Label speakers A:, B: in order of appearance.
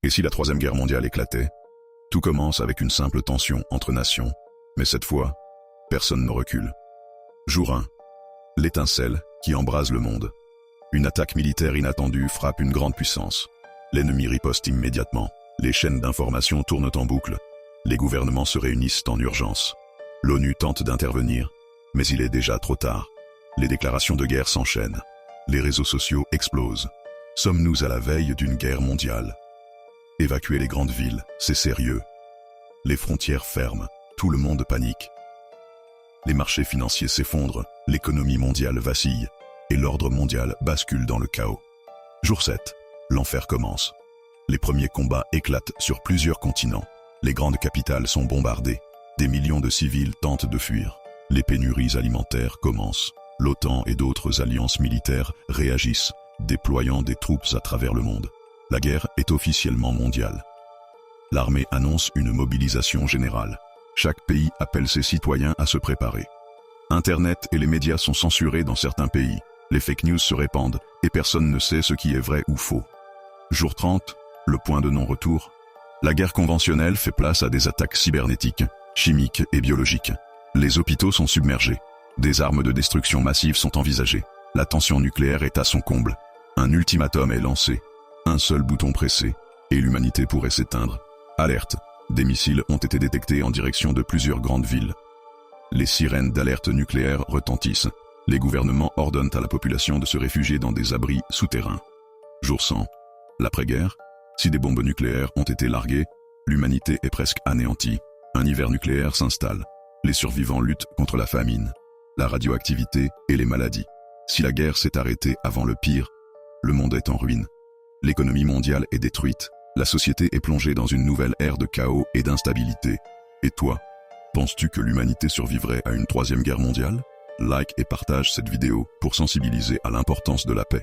A: Et si la Troisième Guerre mondiale éclatait? Tout commence avec une simple tension entre nations, mais cette fois, personne ne recule. Jour 1. L'étincelle qui embrase le monde. Une attaque militaire inattendue frappe une grande puissance. L'ennemi riposte immédiatement. Les chaînes d'information tournent en boucle. Les gouvernements se réunissent en urgence. L'ONU tente d'intervenir, mais il est déjà trop tard. Les déclarations de guerre s'enchaînent. Les réseaux sociaux explosent. Sommes-nous à la veille d'une guerre mondiale? Évacuer les grandes villes, c'est sérieux. Les frontières ferment, tout le monde panique. Les marchés financiers s'effondrent, l'économie mondiale vacille, et l'ordre mondial bascule dans le chaos. Jour 7. L'enfer commence. Les premiers combats éclatent sur plusieurs continents. Les grandes capitales sont bombardées. Des millions de civils tentent de fuir. Les pénuries alimentaires commencent. L'OTAN et d'autres alliances militaires réagissent, déployant des troupes à travers le monde. La guerre est officiellement mondiale. L'armée annonce une mobilisation générale. Chaque pays appelle ses citoyens à se préparer. Internet et les médias sont censurés dans certains pays. Les fake news se répandent et personne ne sait ce qui est vrai ou faux. Jour 30, le point de non-retour. La guerre conventionnelle fait place à des attaques cybernétiques, chimiques et biologiques. Les hôpitaux sont submergés. Des armes de destruction massive sont envisagées. La tension nucléaire est à son comble. Un ultimatum est lancé. Un seul bouton pressé, et l'humanité pourrait s'éteindre. Alerte. Des missiles ont été détectés en direction de plusieurs grandes villes. Les sirènes d'alerte nucléaire retentissent. Les gouvernements ordonnent à la population de se réfugier dans des abris souterrains. Jour 100. L'après-guerre. Si des bombes nucléaires ont été larguées, l'humanité est presque anéantie. Un hiver nucléaire s'installe. Les survivants luttent contre la famine, la radioactivité et les maladies. Si la guerre s'est arrêtée avant le pire, le monde est en ruine. L'économie mondiale est détruite. La société est plongée dans une nouvelle ère de chaos et d'instabilité. Et toi, penses-tu que l'humanité survivrait à une troisième guerre mondiale? Like et partage cette vidéo pour sensibiliser à l'importance de la paix.